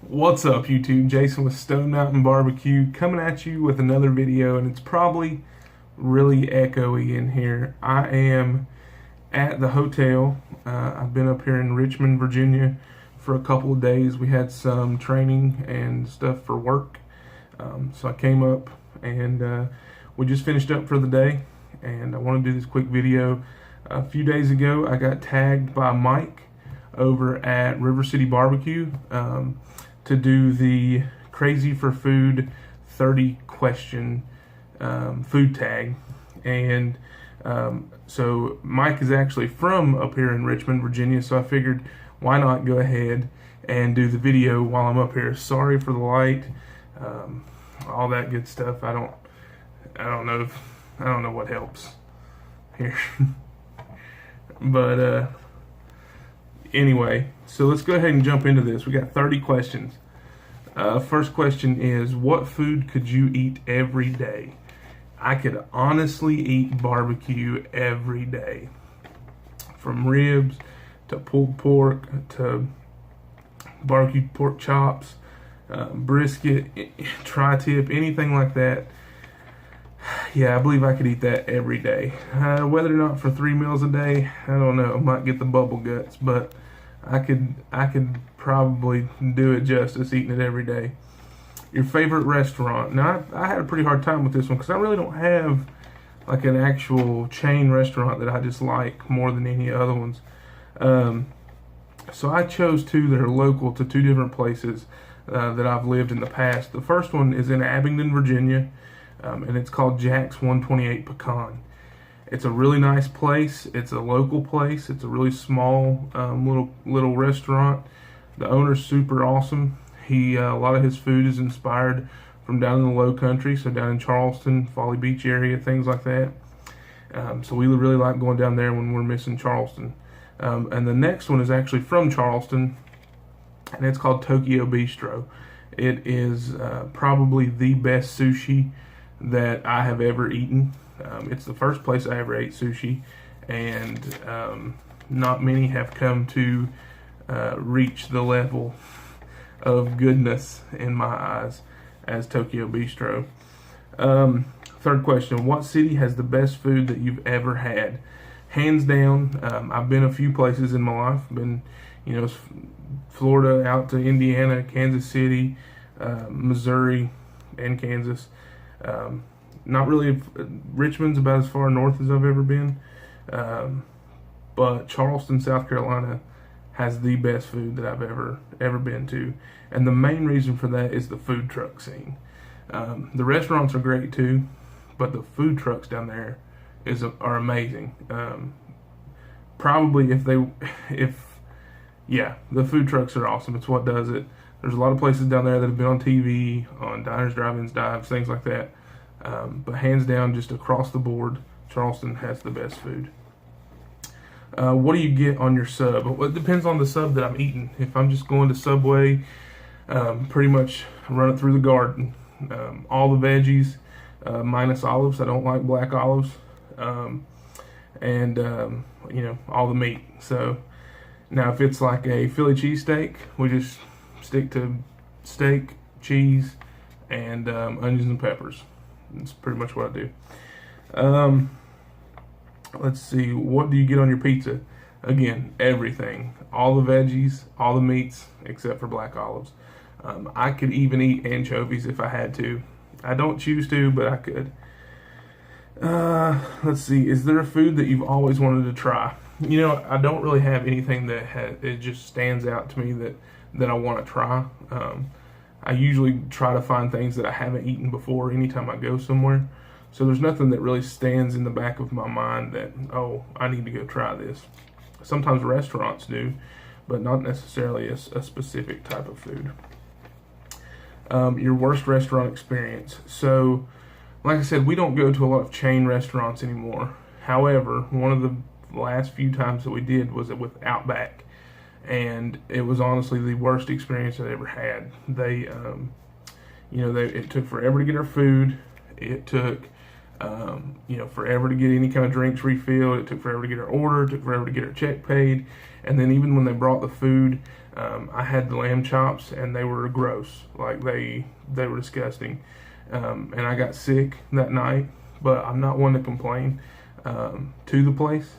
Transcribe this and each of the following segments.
What's up, YouTube? Jason with Stone Mountain BBQ coming at you with another video, and it's probably really echoey in here. I am at the hotel. I've been up here in Richmond, Virginia for a couple of days. We had some training and stuff for work. So I came up and we just finished up for the day, and I want to do this quick video. A few days ago, I got tagged by Mike over at River City Barbecue to do the Crazy for Food 30 question food tag. And so Mike is actually from up here in Richmond, Virginia, so I figured why not go ahead and do the video while I'm up here. Sorry for the light, all that good stuff. I don't know what helps here. But anyway, so let's go ahead and jump into this. We got 30 questions. First question is, what food could you eat every day? I could honestly eat barbecue every day. From ribs to pulled pork to barbecue pork chops, brisket, tri-tip, anything like that. Yeah, I believe I could eat that every day. Whether or not for 3 meals a day, I don't know. I might get the bubble guts, but I could probably do it justice eating it every day. Your favorite restaurant? Now, I had a pretty hard time with this one because I really don't have like an actual chain restaurant that I just like more than any other ones. So I chose two that are local to two different places that I've lived in the past. The first one is in Abingdon, Virginia. And it's called Jack's 128 Pecan. It's a really nice place. It's a local place. It's a really small little restaurant. The owner's super awesome. A lot of his food is inspired from down in the Low Country, so down in Charleston, Folly Beach area, things like that. So we really like going down there when we're missing Charleston. And the next one is actually from Charleston, and it's called Tokyo Bistro. It is probably the best sushi that I have ever eaten. It's the first place I ever ate sushi, and not many have come to reach the level of goodness in my eyes as Tokyo Bistro. Third question, what city has the best food that you've ever had? Hands down, I've been a few places in my life. I've been, Florida out to Indiana, Kansas City, Missouri, and Kansas. Not really. Richmond's about as far north as I've ever been, but Charleston, South Carolina has the best food that I've ever been to, and the main reason for that is the food truck scene. The restaurants are great too, but the food trucks down there are amazing. Probably the food trucks are awesome. It's what does it. There's a lot of places down there that have been on TV, on diners, drive-ins, dives, things like that. But hands down, just across the board, Charleston has the best food. What do you get on your sub? Well, it depends on the sub that I'm eating. If I'm just going to Subway, pretty much run it through the garden. All the veggies, minus olives. I don't like black olives. And all the meat. So now if it's like a Philly cheesesteak, we just stick to steak, cheese, and onions and peppers. That's pretty much what I do. Let's see, what do you get on your pizza? Again, everything. All the veggies, all the meats, except for black olives. I could even eat anchovies if I had to. I don't choose to, but I could. Let's see, is there a food that you've always wanted to try? I don't really have anything that it just stands out to me that I want to try. I usually try to find things that I haven't eaten before anytime I go somewhere. So there's nothing that really stands in the back of my mind that, oh, I need to go try this. Sometimes restaurants do, but not necessarily a specific type of food. Your worst restaurant experience. So, like I said, we don't go to a lot of chain restaurants anymore. However, one of the last few times that we did was with Outback. And it was honestly the worst experience I ever had. It took forever to get our food. It took Forever to get any kind of drinks refilled. It took forever to get our order. It took forever to get our check paid. And then even when they brought the food, I had the lamb chops, and they were gross. Like, they were disgusting. And I got sick that night, but I'm not one to complain to the place.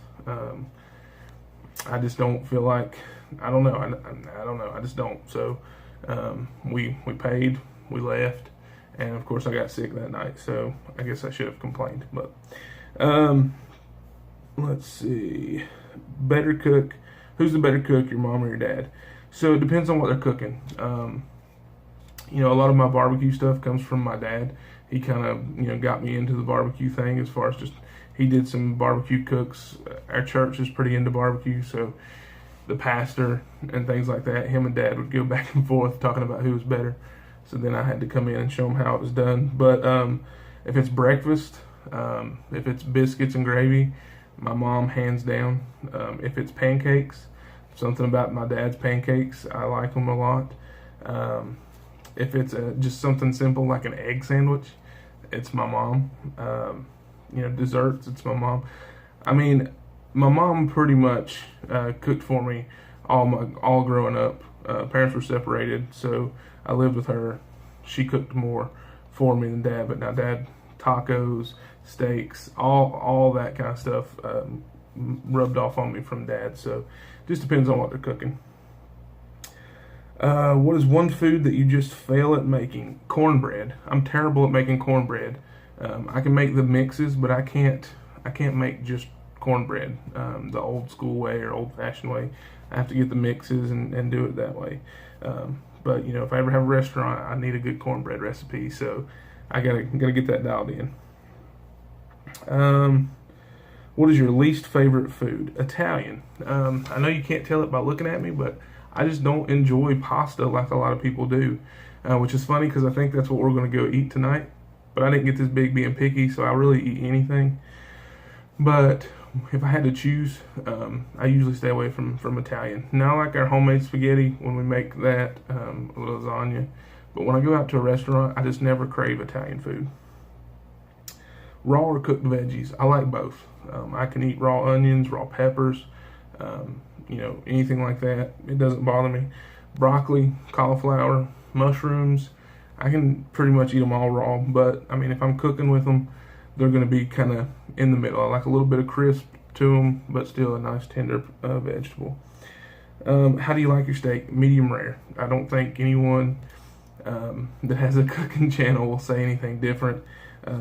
I just don't feel like, I don't know. I don't know. I just don't. So we paid, we left, and of course I got sick that night. So I guess I should have complained. But let's see. Better cook. Who's the better cook, your mom or your dad? So it depends on what they're cooking. A lot of my barbecue stuff comes from my dad. He kind of, got me into the barbecue thing as far as just, he did some barbecue cooks. Our church is pretty into barbecue, so the pastor and things like that, him and dad would go back and forth talking about who was better. So then I had to come in and show them how it was done. But if it's breakfast, if it's biscuits and gravy, my mom, hands down. If it's pancakes, something about my dad's pancakes, I like them a lot. If it's just something simple like an egg sandwich, it's my mom. Desserts, it's my mom. I mean, my mom pretty much cooked for me all growing up. Parents were separated, so I lived with her. She cooked more for me than dad, but now dad, tacos, steaks, all that kind of stuff rubbed off on me from dad. So just depends on what they're cooking. What is one food that you just fail at making? Cornbread. I'm terrible at making cornbread. I can make the mixes, but I can't make just cornbread the old school way or old fashioned way. I have to get the mixes and do it that way. But if I ever have a restaurant, I need a good cornbread recipe, so I gotta get that dialed in. What is your least favorite food? Italian. I know you can't tell it by looking at me, but I just don't enjoy pasta like a lot of people do, which is funny because I think that's what we're going to go eat tonight. But I didn't get this big being picky, so I really eat anything. But if I had to choose, I usually stay away from Italian. Now I like our homemade spaghetti when we make that, lasagna. But when I go out to a restaurant, I just never crave Italian food. Raw or cooked veggies, I like both. I can eat raw onions, raw peppers, anything like that. It doesn't bother me. Broccoli, cauliflower, mushrooms, I can pretty much eat them all raw. But, I mean, if I'm cooking with them, they're going to be kind of in the middle. I like a little bit of crisp to them, but still a nice tender vegetable. How do you like your steak? Medium rare. I don't think anyone that has a cooking channel will say anything different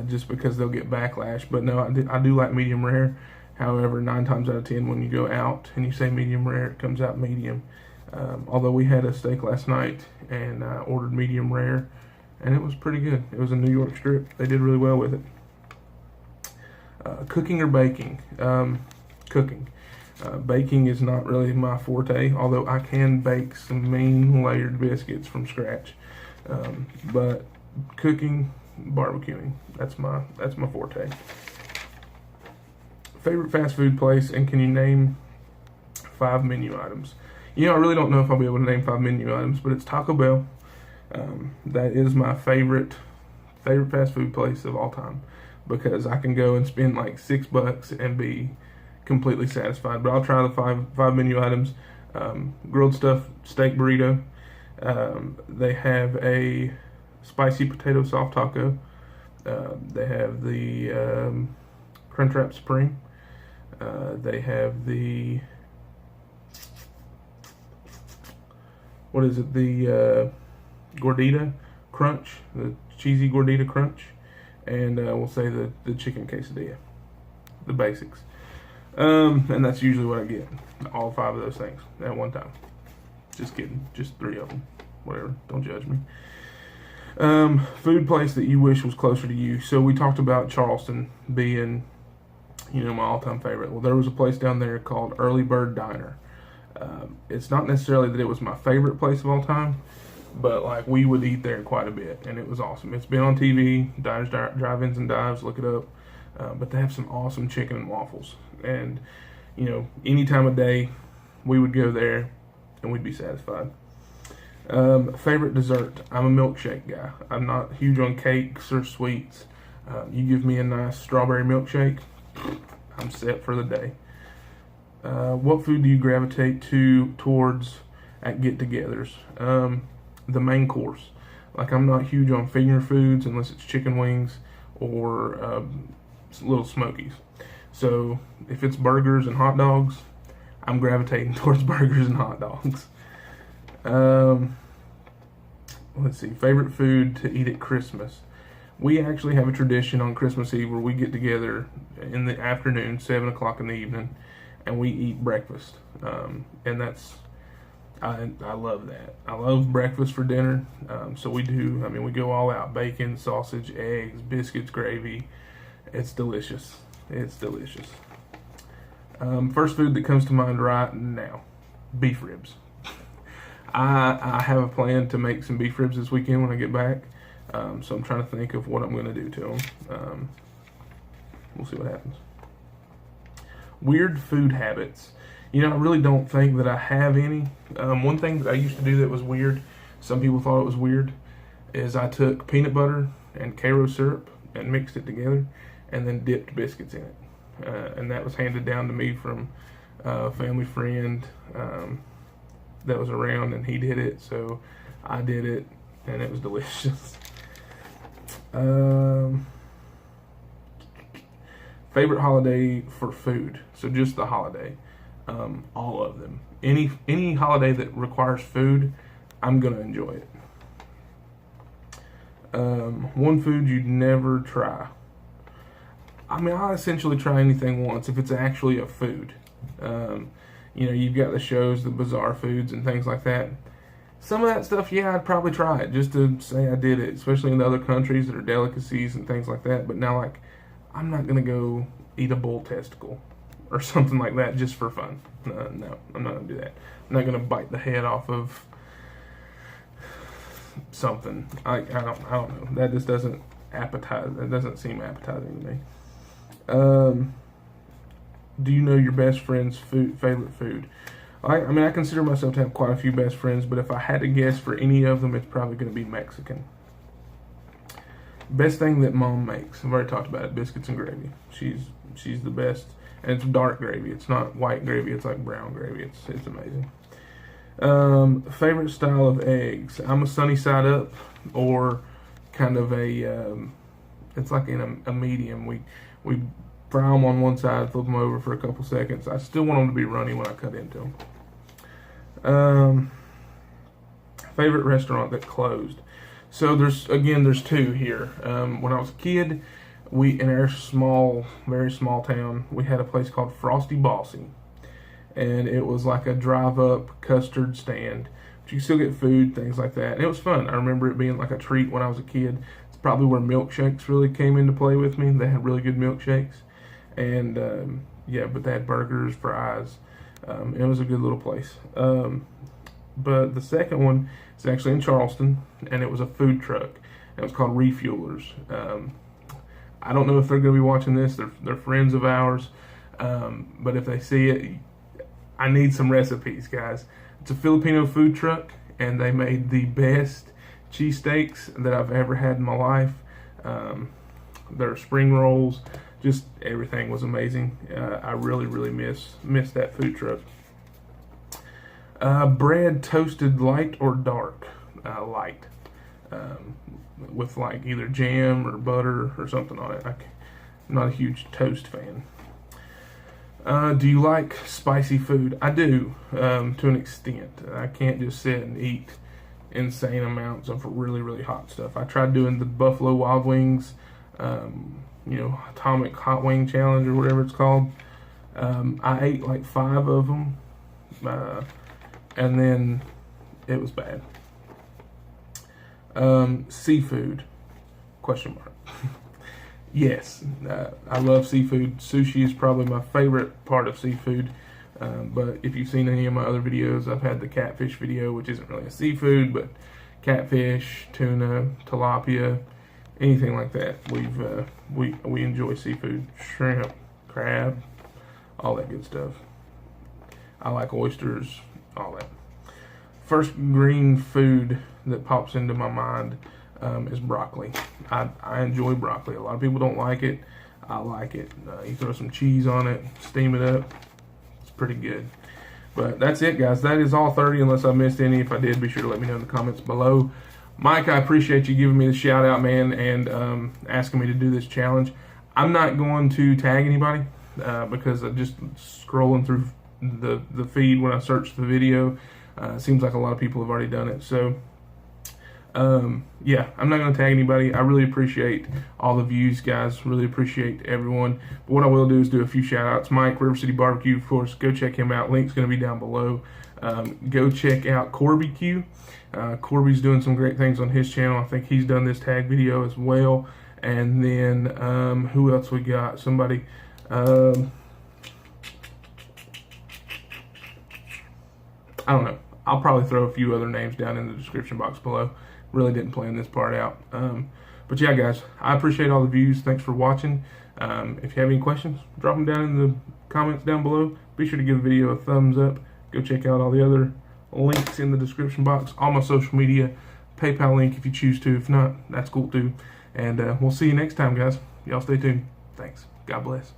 just because they'll get backlash. But no, I do like medium rare. However, 9 times out of 10, when you go out and you say medium rare, it comes out medium. Although we had a steak last night and ordered medium rare, and it was pretty good. It was a New York strip. They did really well with it. Cooking or baking? Cooking. Baking is not really my forte, although I can bake some mean layered biscuits from scratch. But cooking, barbecuing, that's my forte. Favorite fast food place, and can you name 5 menu items? I really don't know if I'll be able to name 5 menu items, but it's Taco Bell. That is my favorite fast food place of all time, because I can go and spend like $6 and be completely satisfied. But I'll try the five menu items. Grilled stuffed steak burrito. They have a spicy potato soft taco. They have the Crunchwrap Supreme. They have the the Gordita Crunch, the cheesy Gordita Crunch, and we'll say the chicken quesadilla, the basics. And that's usually what I get, all 5 of those things at one time. Just kidding, just 3 of them, whatever, don't judge me. Food place that you wish was closer to you. So we talked about Charleston being, my all-time favorite. Well, there was a place down there called Early Bird Diner. It's not necessarily that it was my favorite place of all time, but like we would eat there quite a bit, and it was awesome. It's been on TV, Diners, Drive-Ins, and Dives, look it up. But they have some awesome chicken and waffles. And, any time of day, we would go there, and we'd be satisfied. Favorite dessert? I'm a milkshake guy. I'm not huge on cakes or sweets. You give me a nice strawberry milkshake, I'm set for the day. What food do you gravitate towards at get-togethers? The main course. Like, I'm not huge on finger foods unless it's chicken wings or little smokies. So if it's burgers and hot dogs, I'm gravitating towards burgers and hot dogs. Let's see, favorite food to eat at Christmas. We actually have a tradition on Christmas Eve where we get together in the afternoon, 7 o'clock in the evening, and we eat breakfast. And that's, I love that. I love breakfast for dinner. So we do, we go all out. Bacon, sausage, eggs, biscuits, gravy. It's delicious. It's delicious. First food that comes to mind right now, beef ribs. I have a plan to make some beef ribs this weekend when I get back. So I'm trying to think of what I'm going to do to them. We'll see what happens. Weird food habits. I really don't think that I have any. One thing that I used to do that was weird, some people thought it was weird, is I took peanut butter and Karo syrup and mixed it together and then dipped biscuits in it. And that was handed down to me from a family friend that was around, and he did it, so I did it, and it was delicious. Favorite holiday for food. So just the holiday. All of them. Any holiday that requires food, I'm gonna enjoy it. One food you'd never try. I'll essentially try anything once if it's actually a food. You've got the shows, the bizarre foods and things like that. Some of that stuff, yeah, I'd probably try it just to say I did it, especially in the other countries that are delicacies and things like that. But now, like, I'm not going to go eat a bull testicle or something like that just for fun. No, I'm not going to do that. I'm not going to bite the head off of something. I don't know. That just doesn't appetize. That doesn't seem appetizing to me. Do you know your best friend's favorite food? I consider myself to have quite a few best friends, but if I had to guess for any of them, it's probably going to be Mexican. Best thing that Mom makes. I've already talked about it. Biscuits and gravy. She's the best, and it's dark gravy. It's not white gravy. It's like brown gravy. It's amazing. Favorite style of eggs. I'm a sunny side up, or kind of a. It's like in a medium. We fry them on one side, flip them over for a couple seconds. I still want them to be runny when I cut into them. Favorite restaurant that closed. So there's two here. When I was a kid, in our very small town, we had a place called Frosty Bossy, and it was like a drive-up custard stand. But you could still get food, things like that, and it was fun. I remember it being like a treat when I was a kid. It's probably where milkshakes really came into play with me. They had really good milkshakes. And but they had burgers, fries. It was a good little place. But the second one is actually in Charleston, and it was a food truck. It was called Refuelers. I don't know if they're going to be watching this. They're friends of ours. But if they see it, I need some recipes, guys. It's a Filipino food truck, and they made the best cheesesteaks that I've ever had in my life. Their spring rolls. Just everything was amazing. I really, really miss that food truck. Bread toasted light or dark? Light. With like either jam or butter or something on it. I'm not a huge toast fan. Do you like spicy food? I do, to an extent. I can't just sit and eat insane amounts of really, really hot stuff. I tried doing the Buffalo Wild Wings, Atomic Hot Wing Challenge or whatever it's called. I ate like 5 of them, and then it was bad. Seafood? Question mark. Yes, I love seafood. Sushi is probably my favorite part of seafood. But if you've seen any of my other videos, I've had the catfish video, which isn't really a seafood, but catfish, tuna, tilapia, anything like that. We enjoy seafood, shrimp, crab, all that good stuff. I like oysters, all that. First green food that pops into my mind. is broccoli. I enjoy broccoli. A lot of people don't like it. I like it. You throw some cheese on it, steam it up. It's pretty good. But that's it, guys. That is all 30, unless I missed any. If I did, be sure to let me know in the comments below. Mike, I appreciate you giving me the shout out, man, and asking me to do this challenge. I'm not going to tag anybody because I'm just scrolling through the feed when I search the video. It seems like a lot of people have already done it. So, yeah, I'm not going to tag anybody. I really appreciate all the views, guys. Really appreciate everyone. But what I will do is do a few shout outs. Mike, River City BBQ, of course. Go check him out. Link's going to be down below. Go check out Coby Q. Corby's doing some great things on his channel. I think he's done this tag video as well. And then who else we got? Somebody. I don't know. I'll probably throw a few other names down in the description box below. Really didn't plan this part out. But yeah, guys, I appreciate all the views. Thanks for watching. If you have any questions, drop them down in the comments down below. Be sure to give the video a thumbs up. Go check out all the other links in the description box. All my social media, PayPal link if you choose to. If not, that's cool too. And we'll see you next time, guys. Y'all stay tuned. Thanks. God bless.